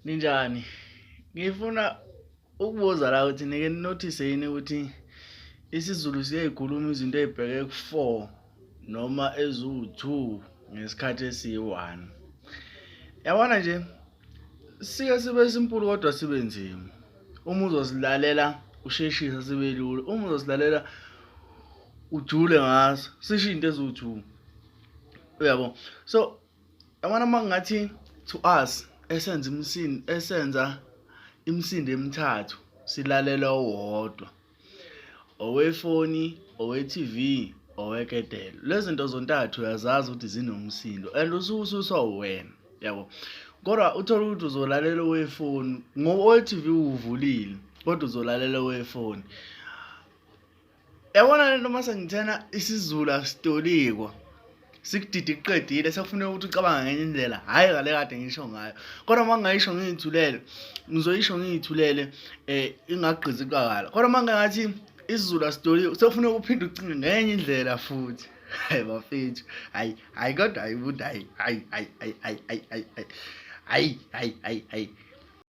Ninjani? Ngifuna ukubuza la ukuthi nike notice yini ukuthi isiZulu siyayikhuluma izinto ezibheke ku4 noma ezu2 ngesikhathi esi1. Yabona nje sike sibe simple kodwa sibe nzima. Uma uzosilalela usheshisa sibe lula. Uma uzosilalela ujule ngaso sisho into ezu2. Uyabo? So yabona mangathi to us esenza imisindo emithathu silalela owodwa, owefoni, owe-TV, oweketelo. Lezi zinto zontathu uyazazi ukuthi zinomsindo and ususa wena, yabo. Kodwa uthola ukuthi uzolalela owefoni ngoba owe-TV uvulile kodwa uzolalela owefoni. Yabona lento mase ngithena isiZulu asitolikwa. Sikudida iqedile sekufuneka ukuthi ucabanga ngenye indlela, hayi ngale kade ngisho ngayo. Kodwa mangayisho ngiyithulele, ngizoyisho ngiyithulele ingagqizi iqakala. Kodwa mangathi isiZulu asitolikwa sekufuneka uphinde ucinge ngenye indlela futhi. Hayi bafethu, hayi kodwa hayi.